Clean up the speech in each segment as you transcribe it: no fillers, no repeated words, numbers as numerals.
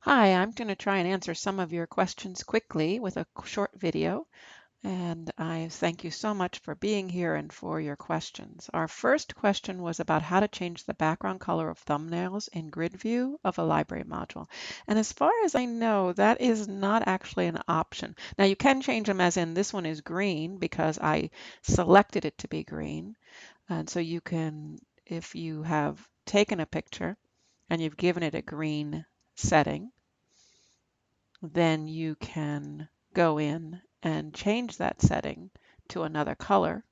Hi, I'm going to try and answer some of your questions quickly with a short video, and I thank you so much for being here and for your questions. Our first question was about how to change the background color of thumbnails in grid view of a library module. And as far as I know, that is not actually an option. Now you can change them, as in this one is green because I selected it to be green. And so you can, if you have taken a picture and you've given it a green setting, then you can go in and change that setting to another color,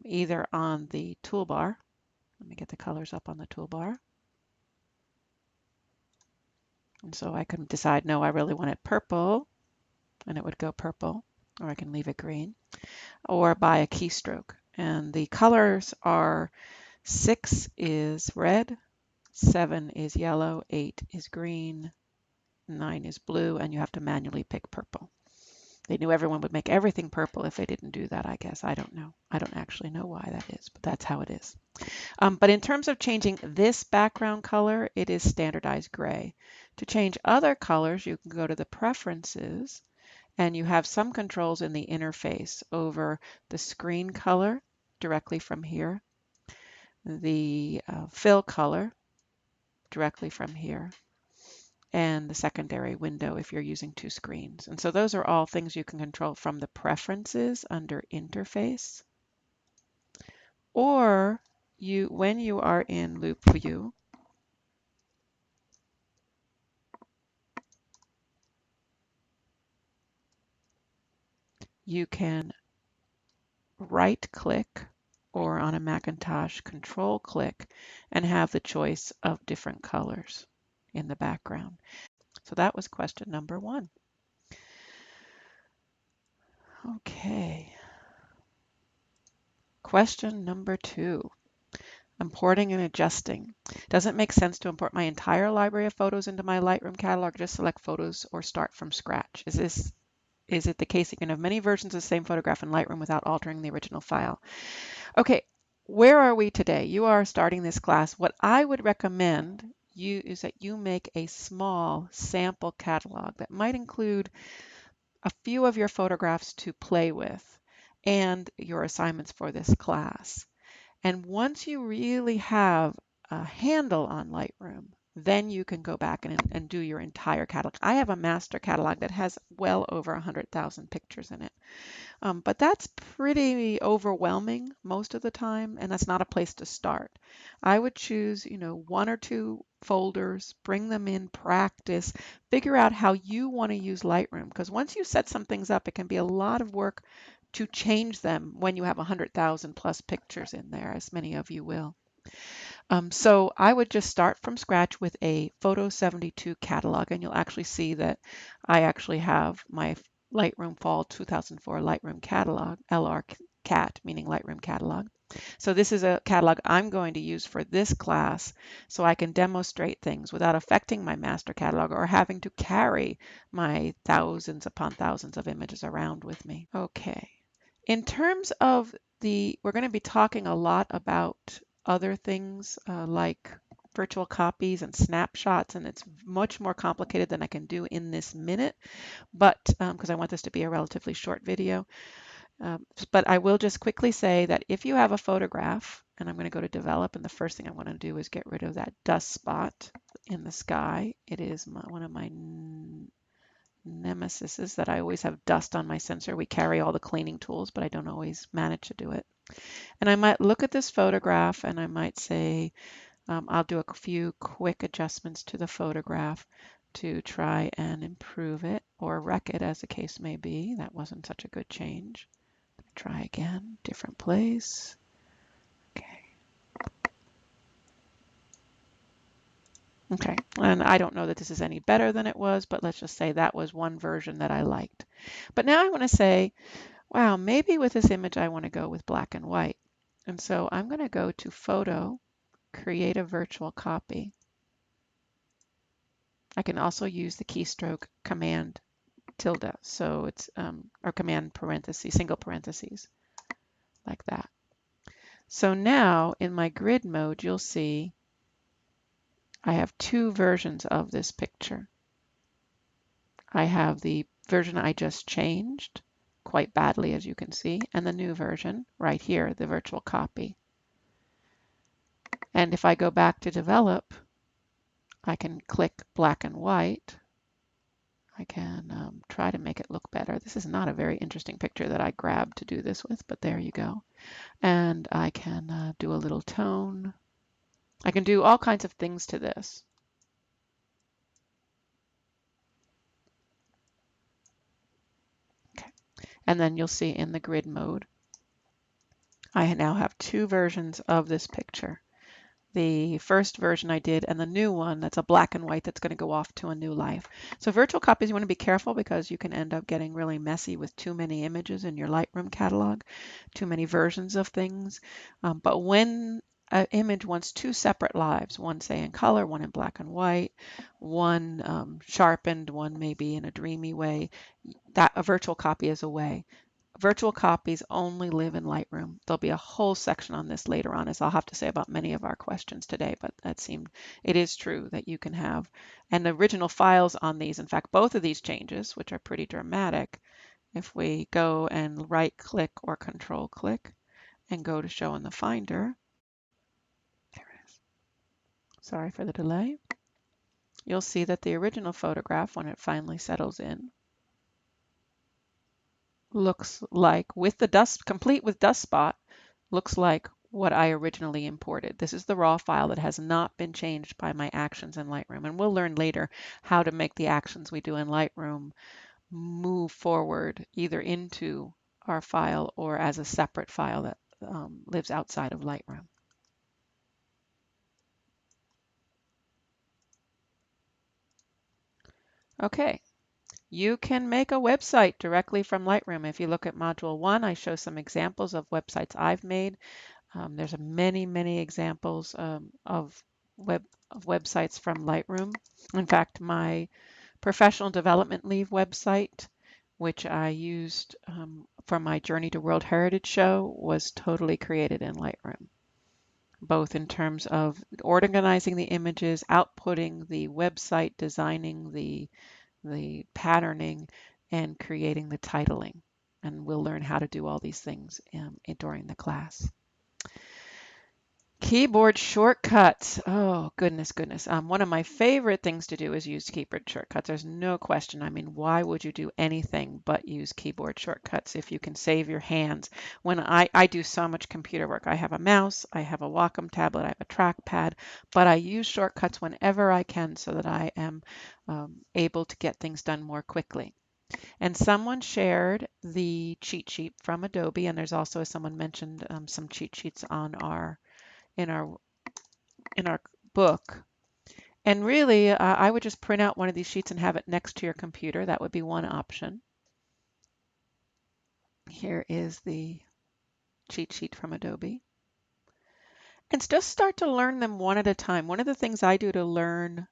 either on the toolbar. Let me get the colors up on the toolbar. And so I can decide, no, I really want it purple, and it would go purple, or I can leave it green, or by a keystroke. And the colors are 6 is red, 7 is yellow, 8 is green, 9 is blue, and you have to manually pick purple. They knew everyone would make everything purple if they didn't do that, I guess. I don't know. I don't actually know why that is, but that's how it is. But in terms of changing this background color, it is standardized gray. To change other colors, you can go to the preferences, and you have some controls in the interface over the screen color directly from here, the fill color directly from here, and the secondary window if you're using two screens. And so those are all things you can control from the preferences under interface. Or when you are in loop view, you can right click, or on a Macintosh control click, and have the choice of different colors in the background. So that was question number 1. Okay. Question number 2. Importing and adjusting. Does it make sense to import my entire library of photos into my Lightroom catalog, just select photos, or start from scratch? Is it the case you can have many versions of the same photograph in Lightroom without altering the original file? Okay, where are we today? You are starting this class. What I would recommend is that you make a small sample catalog that might include a few of your photographs to play with and your assignments for this class. And once you really have a handle on Lightroom, then you can go back and do your entire catalog. I have a master catalog that has well over 100,000 pictures in it. But that's pretty overwhelming most of the time, and that's not a place to start. I would choose, 1 or 2 folders, bring them in, practice, figure out how you want to use Lightroom, because once you set some things up, it can be a lot of work to change them when you have 100,000 plus pictures in there, as many of you will. So I would just start from scratch with a Photo72 catalog, and you'll actually see that I actually have my Lightroom Fall 2004 Lightroom catalog, LR-CAT, meaning Lightroom catalog. So this is a catalog I'm going to use for this class so I can demonstrate things without affecting my master catalog or having to carry my thousands upon thousands of images around with me. Okay. In terms of we're going to be talking a lot about other things like virtual copies and snapshots, and it's much more complicated than I can do in this minute, but because I want this to be a relatively short video. But I will just quickly say that if you have a photograph, and I'm going to go to develop, and the first thing I want to do is get rid of that dust spot in the sky. It is one of my nemesis is that I always have dust on my sensor. We carry all the cleaning tools, but I don't always manage to do it. And I might look at this photograph and I might say, I'll do a few quick adjustments to the photograph to try and improve it or wreck it, as the case may be. That wasn't such a good change. Try again, different place. Okay, and I don't know that this is any better than it was, but let's just say that was one version that I liked. But now I want to say, wow, maybe with this image I want to go with black and white. And so I'm going to go to Photo, Create a Virtual Copy. I can also use the keystroke Command tilde, so it's or Command parentheses, single parentheses, like that. So now in my grid mode, you'll see I have 2 versions of this picture. I have the version I just changed quite badly, as you can see, and the new version right here, the virtual copy. And if I go back to develop, I can click black and white. I can try to make it look better. This is not a very interesting picture that I grabbed to do this with, but there you go. And I can do a little tone. I can do all kinds of things to this. Okay. And then you'll see in the grid mode, I now have two versions of this picture. The first version I did and the new one that's a black and white that's going to go off to a new life. So virtual copies, you want to be careful because you can end up getting really messy with too many images in your Lightroom catalog, too many versions of things. But when an image wants two separate lives, one say in color, one in black and white, one sharpened, one maybe in a dreamy way, that a virtual copy is a way. Virtual copies only live in Lightroom. There'll be a whole section on this later on, as I'll have to say about many of our questions today, but it is true that you can have, and the original files on these, in fact, both of these changes, which are pretty dramatic, if we go and right click or control click and go to show in the Finder, there it is. Sorry for the delay. You'll see that the original photograph, when it finally settles in, looks like, with the dust, complete with dust spot, looks like what I originally imported. This is the raw file that has not been changed by my actions in Lightroom. And we'll learn later how to make the actions we do in Lightroom move forward either into our file or as a separate file that lives outside of Lightroom. Okay, you can make a website directly from Lightroom. If you look at Module 1, I show some examples of websites I've made. There's many, many examples of websites from Lightroom. In fact, my professional development leave website, which I used for my Journey to World Heritage show, was totally created in Lightroom, both in terms of organizing the images, outputting the website, designing the patterning, and creating the titling. And we'll learn how to do all these things during the class. Keyboard shortcuts. Oh, goodness, goodness. One of my favorite things to do is use keyboard shortcuts. There's no question. I mean, why would you do anything but use keyboard shortcuts if you can save your hands? When I do so much computer work, I have a mouse, I have a Wacom tablet, I have a trackpad, but I use shortcuts whenever I can so that I am able to get things done more quickly. And someone shared the cheat sheet from Adobe, and there's also, as someone mentioned, some cheat sheets on in our book. And really, I would just print out one of these sheets and have it next to your computer. That would be one option. Here is the cheat sheet from Adobe. And just start to learn them one at a time. One of the things I do to learn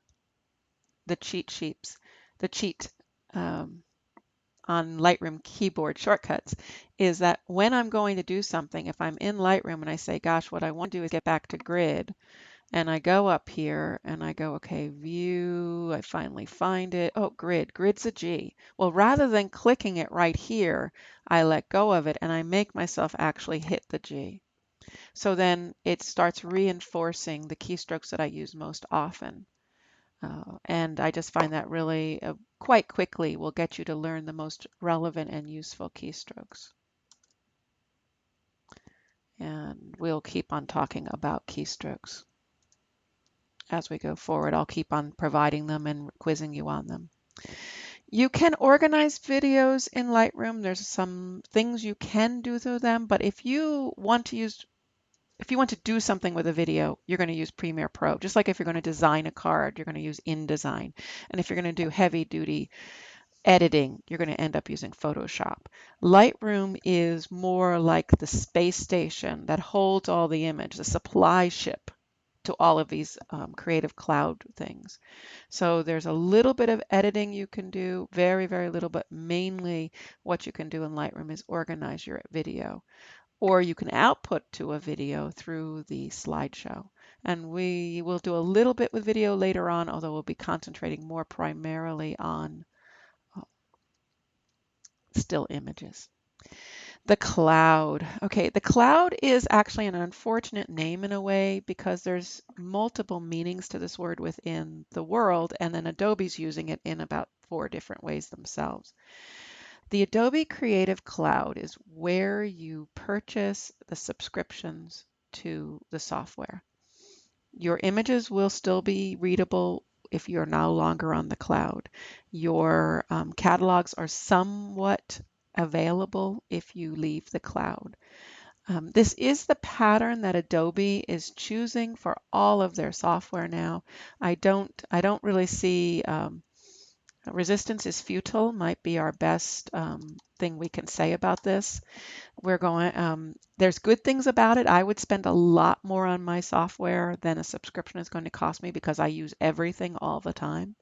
the cheat sheets, the cheat on Lightroom keyboard shortcuts, is that when I'm going to do something, if I'm in Lightroom and I say, gosh, what I want to do is get back to grid, and I go up here and I go, okay, view, I finally find it. Oh, grid, grid's a G. Well, rather than clicking it right here, I let go of it and I make myself actually hit the G. So then it starts reinforcing the keystrokes that I use most often. And I just find that really quite quickly will get you to learn the most relevant and useful keystrokes. And we'll keep on talking about keystrokes. As we go forward, I'll keep on providing them and quizzing you on them. You can organize videos in Lightroom. There's some things you can do through them, but if you want to do something with a video, you're going to use Premiere Pro. Just like if you're going to design a card, you're going to use InDesign. And if you're going to do heavy duty editing, you're going to end up using Photoshop. Lightroom is more like the space station that holds all the image, the supply ship to all of these Creative Cloud things. So there's a little bit of editing you can do, very, very little, but mainly what you can do in Lightroom is organize your video. Or you can output to a video through the slideshow. And we will do a little bit with video later on, although we'll be concentrating more primarily on still images. The cloud. Okay, the cloud is actually an unfortunate name in a way because there's multiple meanings to this word within the world, and then Adobe's using it in about 4 different ways themselves. The Adobe Creative Cloud is where you purchase the subscriptions to the software. Your images will still be readable if you're no longer on the cloud. Your catalogs are somewhat available if you leave the cloud. This is the pattern that Adobe is choosing for all of their software now. I don't really see resistance is futile might be our best thing we can say about this. There's good things about it. I would spend a lot more on my software than a subscription is going to cost me because I use everything all the time.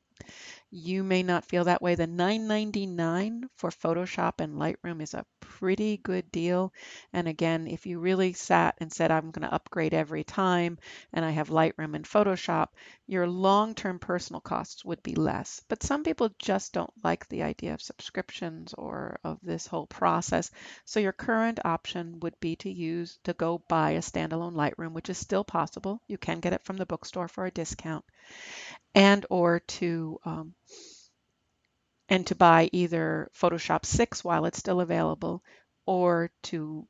You may not feel that way. The $9.99 for Photoshop and Lightroom is a pretty good deal. And again, if you really sat and said, I'm going to upgrade every time and I have Lightroom and Photoshop, your long-term personal costs would be less. But some people just don't like the idea of subscriptions or of this whole process. So your current option would be to go buy a standalone Lightroom, which is still possible. You can get it from the bookstore for a discount, and or to buy either Photoshop 6 while it's still available, or to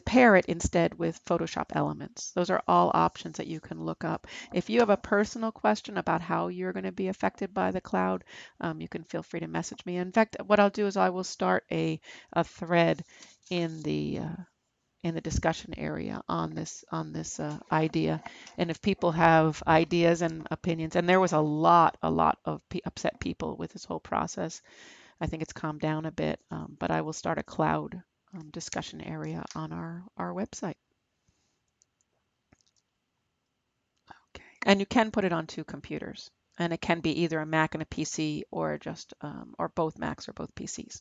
pair it instead with Photoshop Elements. Those are all options that you can look up. If you have a personal question about how you're going to be affected by the cloud, you can feel free to message me. In fact, what I'll do is I will start a thread in the discussion area on this idea. And if people have ideas and opinions, and there was a lot of upset people with this whole process, I think it's calmed down a bit, but I will start a cloud discussion area on our website. Okay. And you can put it on 2 computers, and it can be either a Mac and a PC or just or both Macs or both PCs.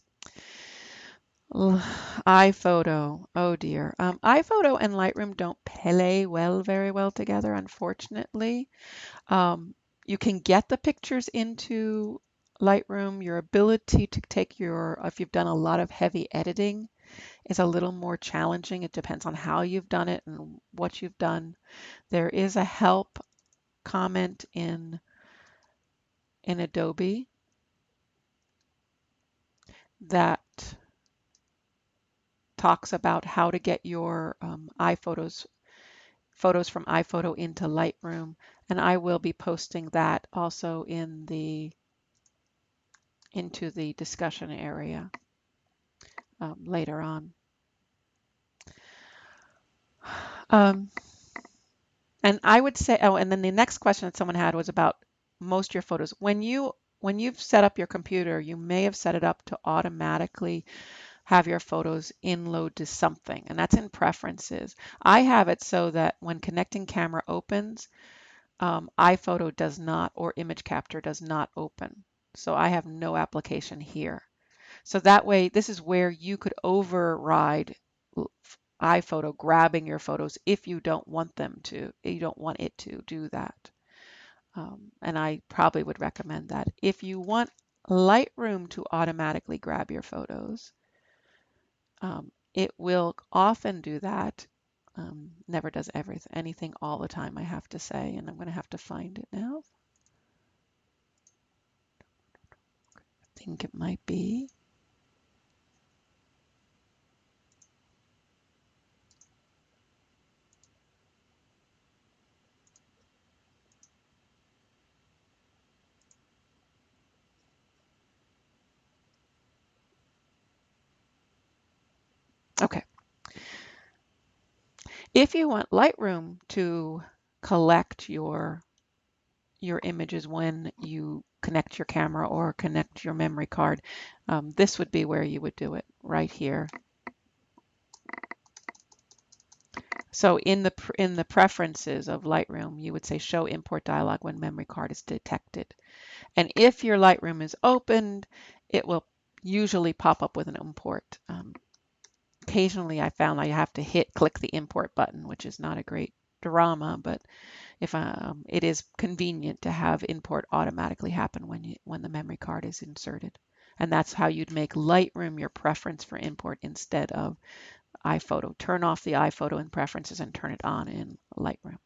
iPhoto, oh dear. iPhoto and Lightroom don't play very well together, unfortunately. You can get the pictures into Lightroom. Your ability to take if you've done a lot of heavy editing, is a little more challenging. It depends on how you've done it and what you've done. There is a help comment in Adobe that talks about how to get your photos from iPhoto into Lightroom, and I will be posting that also into the discussion area later on. And I would say, oh, and then the next question that someone had was about most of your photos. When you've set up your computer, you may have set it up to automatically have your photos inload to something, and that's in preferences. I have it so that when connecting camera opens, iPhoto does not, or Image Capture does not open. So I have no application here. So that way, this is where you could override iPhoto grabbing your photos if you don't want it to do that. And I probably would recommend that. If you want Lightroom to automatically grab your photos, it will often do that. Never does anything all the time, I have to say, and I'm going to have to find it now. I think it might be. Okay. If you want Lightroom to collect your images when you connect your camera or connect your memory card, this would be where you would do it, right here. So in the preferences of Lightroom, you would say show import dialog when memory card is detected. And if your Lightroom is opened, it will usually pop up with an import. Occasionally I found I have to click the import button, which is not a great drama, but if it is convenient to have import automatically happen when the memory card is inserted. And that's how you'd make Lightroom your preference for import instead of iPhoto. Turn off the iPhoto in preferences and turn it on in Lightroom.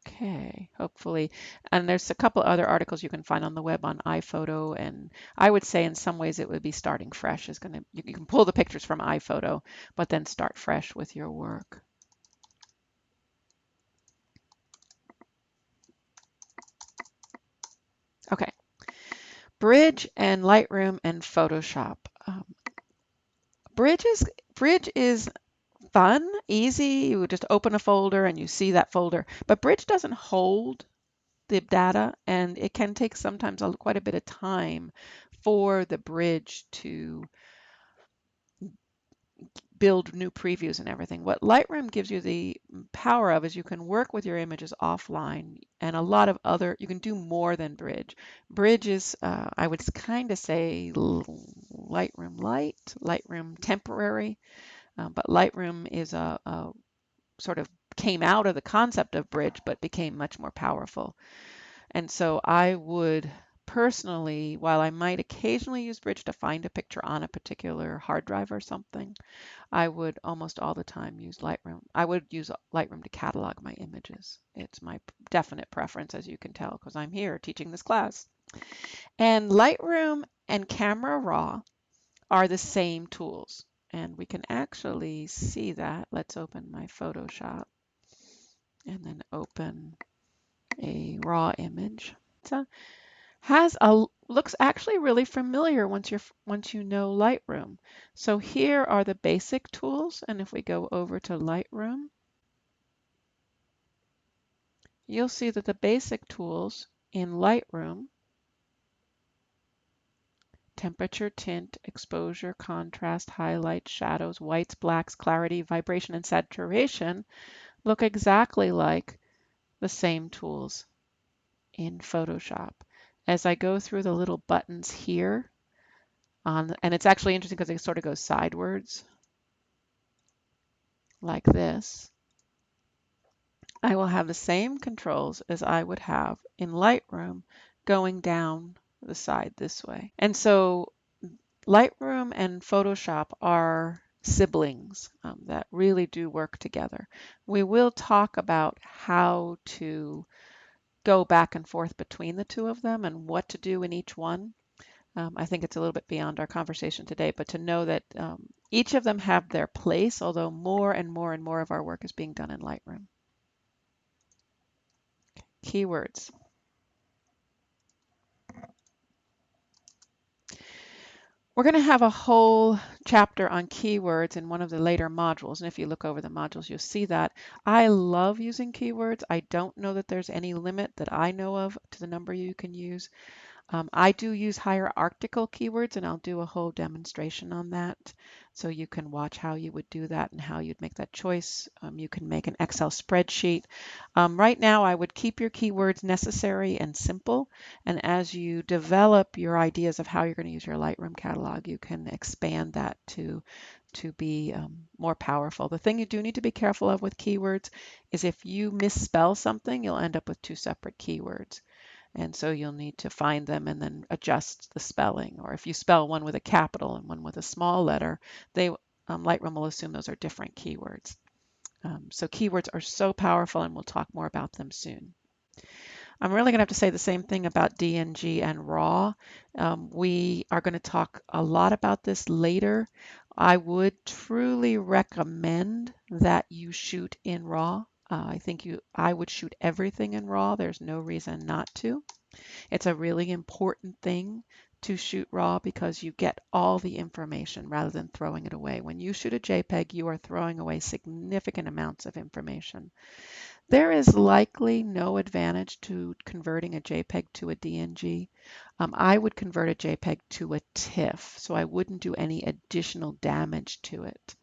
Okay, hopefully. And there's a couple other articles you can find on the web on iPhoto, and I would say in some ways it would be starting fresh is going to, you can pull the pictures from iPhoto, but then start fresh with your work. Okay, Bridge and Lightroom and Photoshop. Bridge is fun, easy. You would just open a folder and you see that folder. But Bridge doesn't hold the data, and it can take sometimes quite a bit of time for the Bridge to build new previews and everything. What Lightroom gives you the power of is you can work with your images offline, and a lot of other, you can do more than Bridge. Bridge is, I would kind of say Lightroom Light, Lightroom Temporary, but Lightroom is a sort of came out of the concept of Bridge, but became much more powerful. And so I would personally, while I might occasionally use Bridge to find a picture on a particular hard drive or something, I would almost all the time use Lightroom. I would use Lightroom to catalog my images. It's my definite preference, as you can tell, because I'm here teaching this class. And Lightroom and Camera Raw are the same tools. And we can actually see that. Let's open my Photoshop and then open a raw image. So looks actually really familiar once you know Lightroom. So here are the basic tools, and if we go over to Lightroom, you'll see that the basic tools in Lightroom, temperature, tint, exposure, contrast, highlights, shadows, whites, blacks, clarity, vibration, and saturation, look exactly like the same tools in Photoshop. As I go through the little buttons here, and it's actually interesting because they sort of go sideways like this, I will have the same controls as I would have in Lightroom going down the side this way. And so Lightroom and Photoshop are siblings that really do work together. We will talk about how to go back and forth between the two of them and what to do in each one. I think it's a little bit beyond our conversation today, but to know that each of them have their place, although more and more and more of our work is being done in Lightroom. Keywords. We're going to have a whole chapter on keywords in one of the later modules, and if you look over the modules, you'll see that. I love using keywords. I don't know that there's any limit that I know of to the number you can use. I do use hierarchical keywords, and I'll do a whole demonstration on that. So you can watch how you would do that and how you'd make that choice. You can make an Excel spreadsheet. Right now, I would keep your keywords necessary and simple. And as you develop your ideas of how you're going to use your Lightroom catalog, you can expand that to be more powerful. The thing you do need to be careful of with keywords is if you misspell something, you'll end up with two separate keywords. And so you'll need to find them and then adjust the spelling. Or if you spell one with a capital and one with a small letter, Lightroom will assume those are different keywords. So keywords are so powerful, and we'll talk more about them soon. I'm really going to have to say the same thing about DNG and RAW. We are going to talk a lot about this later. I would truly recommend that you shoot in RAW. I would shoot everything in RAW. There's no reason not to. It's a really important thing to shoot RAW because you get all the information rather than throwing it away. When you shoot a JPEG, you are throwing away significant amounts of information. There is likely no advantage to converting a JPEG to a DNG. I would convert a JPEG to a TIFF, so I wouldn't do any additional damage to it.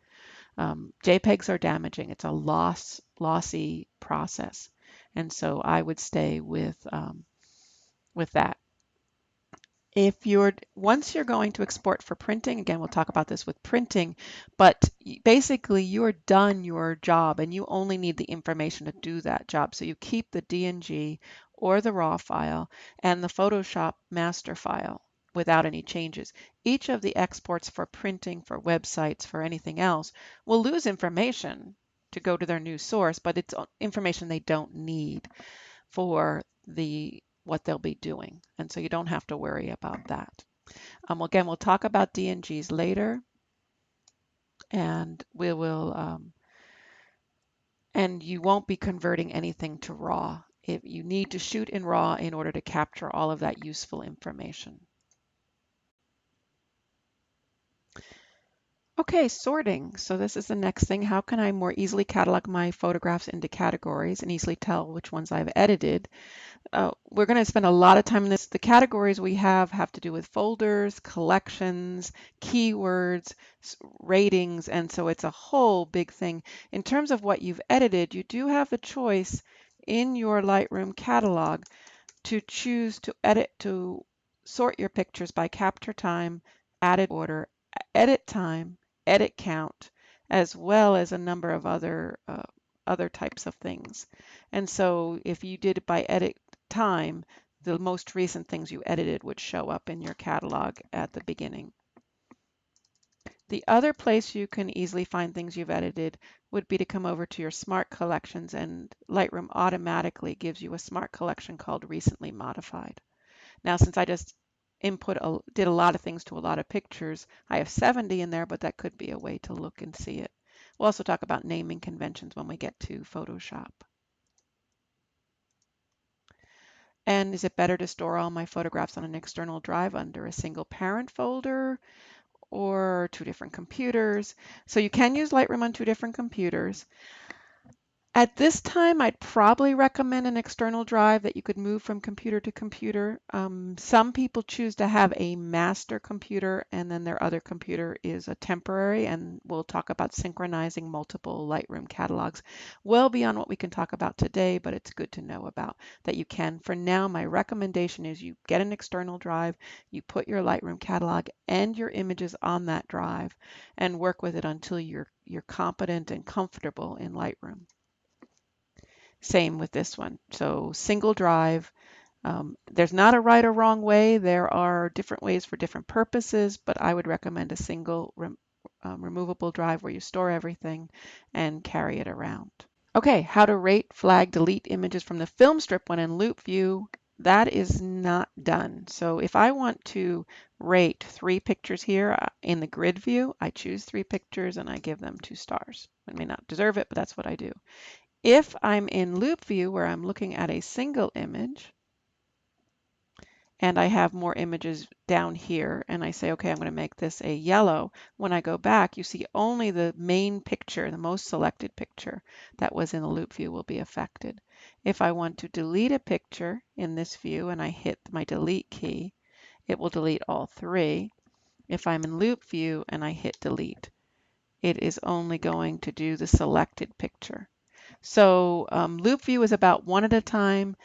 JPEGs are damaging. It's a lossy process, and so I would stay with that. Once you're going to export for printing, again, we'll talk about this with printing, but basically you're done your job and you only need the information to do that job. So you keep the DNG or the raw file and the Photoshop master file without any changes. Each of the exports for printing, for websites, for anything else will lose information to go to their new source, but it's information they don't need for what they'll be doing. And so you don't have to worry about that. Again, we'll talk about DNGs later, and and you won't be converting anything to RAW. If you need to shoot in RAW in order to capture all of that useful information. Okay, sorting. So this is the next thing. How can I more easily catalog my photographs into categories and easily tell which ones I've edited? We're going to spend a lot of time on this. The categories we have to do with folders, collections, keywords, ratings, and so it's a whole big thing. In terms of what you've edited, you do have the choice in your Lightroom catalog to choose to sort your pictures by capture time, added order, edit time, edit count, as well as a number of other types of things. And so if you did it by edit time, the most recent things you edited would show up in your catalog at the beginning. The other place you can easily find things you've edited would be to come over to your Smart Collections, and Lightroom automatically gives you a Smart Collection called Recently Modified. Now, since I just did a lot of things to a lot of pictures, I have 70 in there, but that could be a way to look and see it. We'll also talk about naming conventions when we get to Photoshop. And is it better to store all my photographs on an external drive under a single parent folder or two different computers? So you can use Lightroom on two different computers. At this time, I'd probably recommend an external drive that you could move from computer to computer. Some people choose to have a master computer and then their other computer is a temporary, and we'll talk about synchronizing multiple Lightroom catalogs well beyond what we can talk about today, but it's good to know about that you can. For now, my recommendation is you get an external drive, you put your Lightroom catalog and your images on that drive and work with it until you're competent and comfortable in Lightroom. Same with this one. So single drive. There's not a right or wrong way. There are different ways for different purposes, but I would recommend a single removable drive where you store everything and carry it around. Okay, how to rate, flag, delete images from the film strip when in loop view. That is not done. So if I want to rate 3 pictures here in the grid view, I choose 3 pictures and I give them 2 stars. I may not deserve it, but that's what I do. If I'm in loop view where I'm looking at a single image and I have more images down here and I say, okay, I'm going to make this a yellow. When I go back, you see only the main picture, the most selected picture that was in the loop view will be affected. If I want to delete a picture in this view and I hit my delete key, it will delete all 3. If I'm in loop view and I hit delete, it is only going to do the selected picture. So loop view is about one at a time.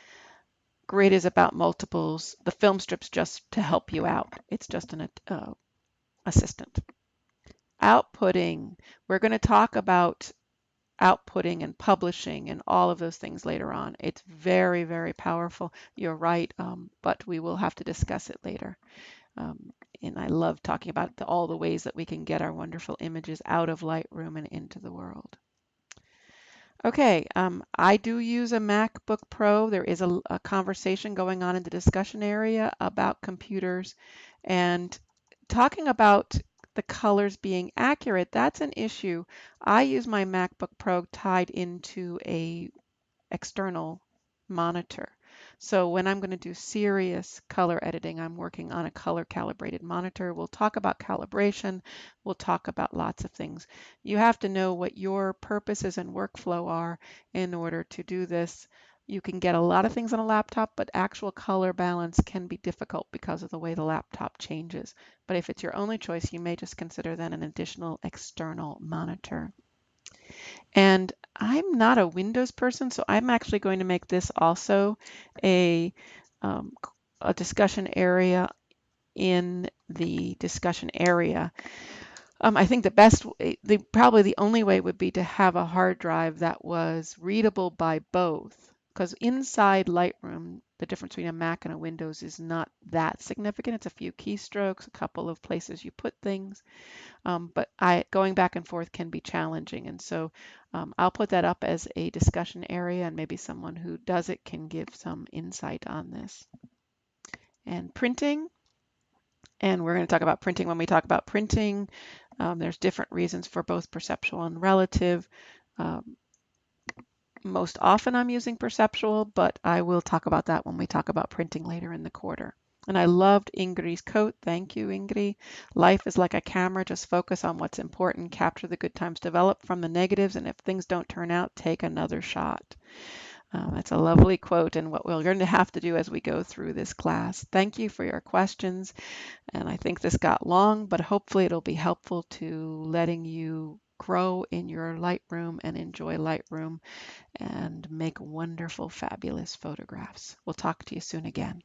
Grid is about multiples. The film strip's just to help you out. It's just an assistant. Outputting. We're going to talk about outputting and publishing and all of those things later on. It's very, very powerful. You're right, but we will have to discuss it later. And I love talking about all the ways that we can get our wonderful images out of Lightroom and into the world. Okay, I do use a MacBook Pro. There is a conversation going on in the discussion area about computers and talking about the colors being accurate. That's an issue. I use my MacBook Pro tied into a external monitor. So when I'm going to do serious color editing, I'm working on a color calibrated monitor. We'll talk about calibration. We'll talk about lots of things. You have to know what your purposes and workflow are in order to do this. You can get a lot of things on a laptop, but actual color balance can be difficult because of the way the laptop changes. But if it's your only choice, you may just consider then an additional external monitor. And I'm not a Windows person, so I'm actually going to make this also a, um, a discussion area in the discussion area. I think probably the only way would be to have a hard drive that was readable by both, because inside Lightroom, the difference between a Mac and a Windows is not that significant. It's a few keystrokes, a couple of places you put things, but going back and forth can be challenging. And so I'll put that up as a discussion area, and maybe someone who does it can give some insight on this. And printing. And we're going to talk about printing when we talk about printing. There's different reasons for both perceptual and relative. Most often I'm using perceptual, but I will talk about that when we talk about printing later in the quarter. And I loved Ingrid's quote. Thank you, Ingrid. Life is like a camera. Just focus on what's important. Capture the good times, develop from the negatives, and if things don't turn out, take another shot. That's a lovely quote and what we're going to have to do as we go through this class. Thank you for your questions. And I think this got long, but hopefully it'll be helpful to letting you grow in your Lightroom and enjoy Lightroom and make wonderful, fabulous photographs. We'll talk to you soon again.